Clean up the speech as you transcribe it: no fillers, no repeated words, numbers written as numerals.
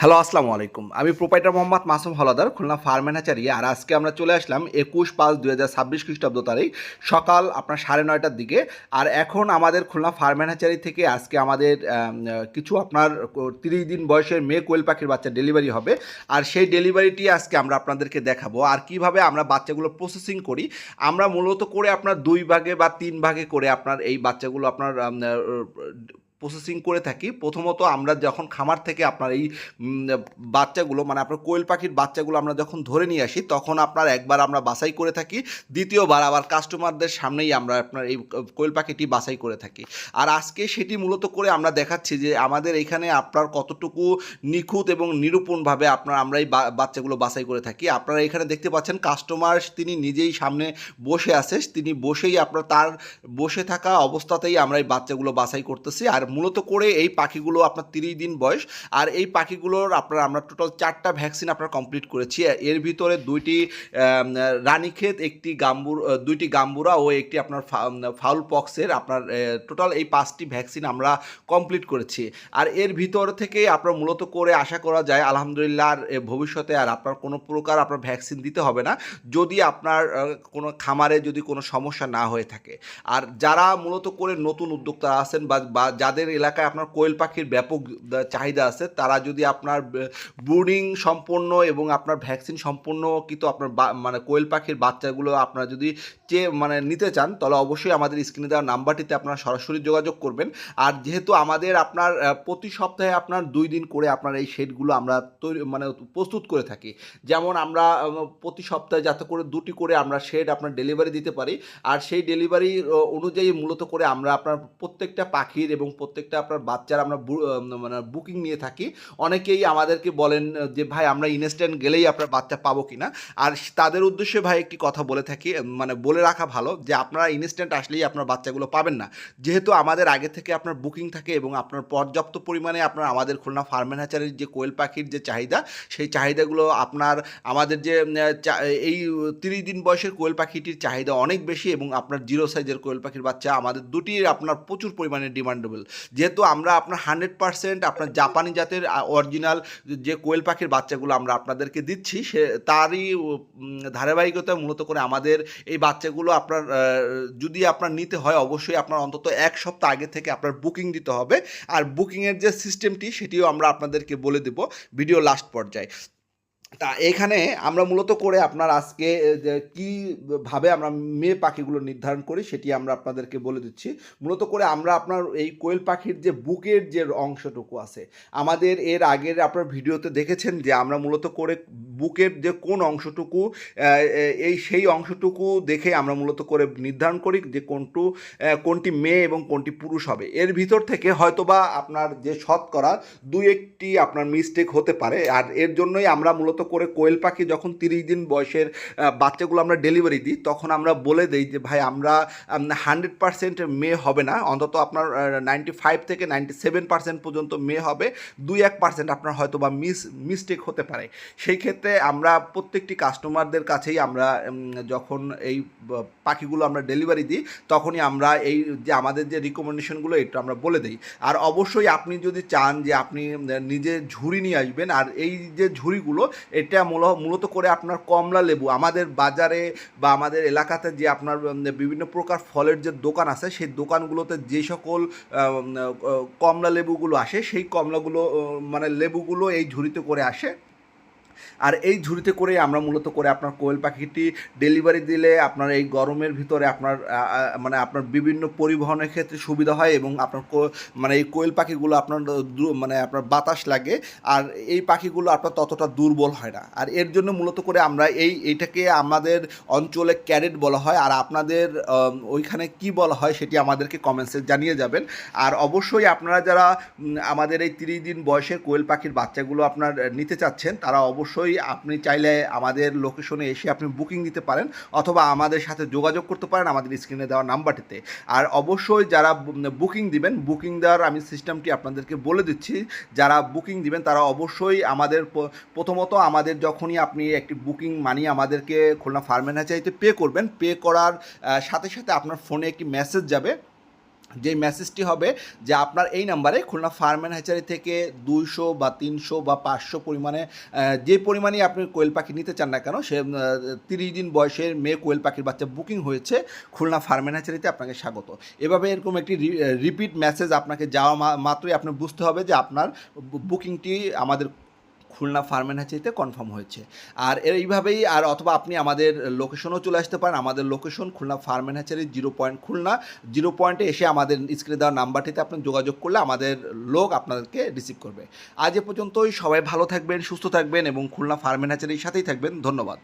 Hello, আসসালামু আলাইকুম। আমি proprietor Mohammad Masum Haldar, Khulna farm and hatchery. আর আজকে আমরা চলে আসলাম ২১/৫/২০২৬ খ্রিস্টাব্দ তারিখ সকাল আপনার ৯:৩০টার দিকে। আর এখন আমাদের খুলনা ফার্ম অ্যান্ড হ্যাচারি থেকে আজকে আমাদের কিছু আপনার ৩০ দিন বয়সের মেয়ে কোয়েল পাখির বাচ্চা ডেলিভারি হবে। আর সেই ডেলিভারিটি আজকে আমরা আপনাদেরকে দেখাবো। আর কিভাবে আমরা বাচ্চাগুলো প্রসেসিং করি, আমরা মূলত করে আপনার ২ ভাগে বা ৩ ভাগে করে আপনার এই বাচ্চাগুলো আপনার প্রসেসিং করে থাকি। প্রথমত আমরা যখন খামার থেকে আপনার এই বাচ্চাগুলো মানে আপনার কোয়েল পাখির বাচ্চাগুলো আমরা যখন ধরে নিয়ে আসি, তখন আপনার একবার আমরা বাছাই করে থাকি, দ্বিতীয়বার আবার কাস্টমারদের সামনেই আমরা আপনার এই কোয়েল পাখিটি বাছাই করে থাকি। আর আজকে সেটি মূলত করে আমরা দেখাচ্ছি যে আমাদের এখানে আপনার কতটুকু নিখুঁত এবং নিরূপণভাবে আমরা এই বাচ্চাগুলো বাছাই করে থাকি। আপনারা এখানে দেখতে পাচ্ছেন কাস্টমার তিনি নিজেই সামনে বসে আছে, তিনি বসেই আপনার তার বসে থাকা অবস্থাতেই আমরা এই বাচ্চাগুলো বাছাই করতেছি। আর মূলত করে এই পাখিগুলো আপনার ৩০ দিন বয়স। আর এই পাখিগুলোর আমরা টোটাল 4টা ভ্যাকসিন আপনার কমপ্লিট করেছি। এর ভিতরে 2টি রানীক্ষেত, একটি গাম্বুর, 2টি গাম্বুরা ও একটি আপনার ফাউল পক্সের আপনার টোটাল এই 5টি ভ্যাকসিন আমরা কমপ্লিট করেছি। আর এর ভিতর থেকে আপনার মূলত করে আশা করা যায় আলহামদুলিল্লাহ আর ভবিষ্যতে আর আপনার কোনো প্রকার আপনার ভ্যাকসিন দিতে হবে না, যদি আপনার কোনো খামারে যদি কোনো সমস্যা না হয়ে থাকে। আর যারা মূলত করে নতুন উদ্যোক্তা আছেন বা যাদের এলাকায় আপনার কোয়েল পাখির ব্যাপক চাহিদা আছে, তারা যদি আপনার ব্রুডিং সম্পন্ন এবং আপনার ভ্যাকসিন সম্পন্ন কিন্তু আপনার মানে কোয়েল পাখির বাচ্চাগুলো আপনারা যদি নিতে চান, তাহলে অবশ্যই আমাদের স্ক্রিনে দেওয়া নাম্বারটিতে আপনারা সরাসরি যোগাযোগ করবেন। আর যেহেতু আমাদের আপনার প্রতি সপ্তাহে আপনার 2 দিন করে আপনার এই শেডগুলো আমরা প্রস্তুত করে থাকি। যেমন আমরা প্রতি সপ্তাহে যাতে করে 2টি করে আমরা শেড আপনার ডেলিভারি দিতে পারি। আর সেই ডেলিভারি অনুযায়ী মূলত করে আমরা আপনার প্রত্যেকটা পাখির এবং প্রত্যেকটা আপনার বাচ্চার আমরা বুকিং নিয়ে থাকি। অনেকেই আমাদেরকে বলেন যে ভাই আমরা ইনস্ট্যান্ট গেলেই আপনার বাচ্চা পাবো কিনা। আর তাদের উদ্দেশ্যে ভাই একটি কথা বলে থাকি, বলে রাখা ভালো যে আপনারা ইনস্ট্যান্ট আসলেই আপনার বাচ্চাগুলো পাবেন না। যেহেতু আমাদের আগে থেকে আপনার বুকিং থাকে এবং আপনার পর্যাপ্ত পরিমাণে আপনার আমাদের খুলনা ফার্ম অ্যান্ড হ্যাচারির যে কোয়েল পাখির যে চাহিদা, সেই চাহিদাগুলো আপনার আমাদের যে এই 30 দিন বয়সের কোয়েল পাখিটির চাহিদা অনেক বেশি এবং আপনার 0 সাইজের কোয়েল পাখির বাচ্চা আমাদের দুটির আপনার প্রচুর পরিমাণে ডিমান্ডেবল। যেহেতু আমরা আপনার 100% আপনার জাপানি জাতের অরিজিনাল যে কোয়েল পাখির বাচ্চাগুলো আমরা আপনাদেরকে দিচ্ছি, তারই ধারাবাহিকতা মূলত করে আমাদের এই বাচ্চাগুলো আপনার যদি আপনার নিতে হয়, অবশ্যই আপনার অন্তত 1 সপ্তাহ আগে থেকে আপনার বুকিং দিতে হবে। আর বুকিংয়ের যে সিস্টেমটি সেটিও আমরা আপনাদেরকে বলে দেব ভিডিও লাস্ট পর্যায়ে। তা এখানে আমরা মূলত করে আপনার আজকে কীভাবে আমরা মেয়ে পাখিগুলো নির্ধারণ করি সেটি আমরা আপনাদেরকে বলে দিচ্ছি। মূলত করে আমরা আপনার এই কোয়েল পাখির যে বুকের যে অংশটুকু আছে, আমাদের এর আগের আপনার ভিডিওতে দেখেছেন যে আমরা মূলত করে বুকের যে কোন অংশটুকু সেই অংশটুকু দেখে আমরা মূলত করে নির্ধারণ করি যে কোনটি মেয়ে এবং কোনটি পুরুষ হবে। এর ভিতর থেকে হয়তোবা আপনার যে শতকরা 2-1টি আপনার মিস্টেক হতে পারে। আর এর জন্যই আমরা মূলত করে কোয়েল পাখি যখন 30 দিন বয়সের বাচ্চাগুলো আমরা ডেলিভারি দিই, তখন আমরা বলে দিই যে ভাই আমরা 100% মেয়ে হবে না, অন্তত আপনার 95 থেকে 97% পর্যন্ত মেয়ে হবে, 2-1% আপনার হয়তো বা মিস্টেক হতে পারে। সেই ক্ষেত্রে আমরা প্রত্যেকটি কাস্টমারদের কাছেই আমরা যখন এই পাখিগুলো আমরা ডেলিভারি দিই, তখনই আমরা এই যে আমাদের যে রিকমেন্ডেশনগুলো এটা আমরা বলে দিই। আর অবশ্যই আপনি যদি চান যে আপনি নিজে ঝুড়ি নিয়ে আসবেন, আর এই যে ঝুড়িগুলো এটা মূলত করে আপনার কমলা লেবু আমাদের বাজারে বা আমাদের এলাকাতে যে আপনার বিভিন্ন প্রকার ফলের যে দোকান আছে, সেই দোকানগুলোতে যে সকল কমলা লেবুগুলো আসে, সেই কমলাগুলো লেবুগুলো এই ঝুড়িতে করে আসে। আর এই ঝুড়িতে করে আমরা মূলত করে আপনার কোয়েল পাখিটি ডেলিভারি দিলে আপনার এই গরমের ভিতরে আপনার আপনার বিভিন্ন পরিবহনের ক্ষেত্রে সুবিধা হয় এবং আপনার এই কোয়েল পাখিগুলো আপনার আপনার বাতাস লাগে, আর এই পাখিগুলো আপনার ততটা দুর্বল হয় না। আর এর জন্য মূলত করে আমরা এইটাকে আমাদের অঞ্চলে ক্যারেট বলা হয়। আর আপনাদের ওইখানে কি বলা হয় সেটি আমাদেরকে কমেন্টসে জানিয়ে যাবেন। আর অবশ্যই আপনারা যারা আমাদের এই 30 দিন বয়সের কোয়েল পাখির বাচ্চাগুলো আপনার নিতে চাচ্ছেন, তারা অবশ্যই আপনি চাইলে আমাদের লোকেশনে এসে আপনি বুকিং দিতে পারেন, অথবা আমাদের সাথে যোগাযোগ করতে পারেন আমাদের স্ক্রিনে দেওয়া নাম্বারটিতে। আর অবশ্যই যারা বুকিং দিবেন, বুকিং দেওয়ার আমি সিস্টেমটি আপনাদেরকে বলে দিচ্ছি। যারা বুকিং দিবেন তারা অবশ্যই আমাদের প্রথমত আমাদের যখনই আপনি একটি বুকিং মানি আমাদেরকে খুলনা ফার্ম অ্যান্ড হ্যাচারিতে পে করবেন, পে করার সাথে সাথে আপনার ফোনে একটি মেসেজ যাবে। যে মেসেজটি হবে যে আপনার এই নাম্বারে খুলনা ফার্ম অ্যান্ড হ্যাচারি থেকে 200 বা 300 বা 500 পরিমাণে যে পরিমাণেই আপনি কোয়েল পাখি নিতে চান না কেন, সে 30 দিন বয়সের মেয়ে কোয়েল পাখির বাচ্চা বুকিং হয়েছে খুলনা ফার্ম অ্যান্ড হ্যাচারিতে, আপনাকে স্বাগত। এভাবে এরকম একটি রিপিট মেসেজ আপনাকে যাওয়া মাত্রই আপনার বুঝতে হবে যে আপনার বুকিংটি আমাদের খুলনা ফার্ম অ্যান্ড হ্যাচারিতে কনফার্ম হয়েছে। আর এইভাবেই, আর অথবা আপনি আমাদের লোকেশনও চলে আসতে পারেন। আমাদের location Khulna farm and hatchery 0 point Khulna. 0 পয়েন্টে এসে আমাদের স্ক্রিনে দেওয়া নাম্বারটিতে আপনি যোগাযোগ করলে আমাদের লোক আপনাদেরকে রিসিভ করবে। আজ এ পর্যন্তই। সবাই ভালো থাকবেন, সুস্থ থাকবেন এবং খুলনা ফার্ম অ্যান্ড হ্যাচারির সাথেই থাকবেন। ধন্যবাদ।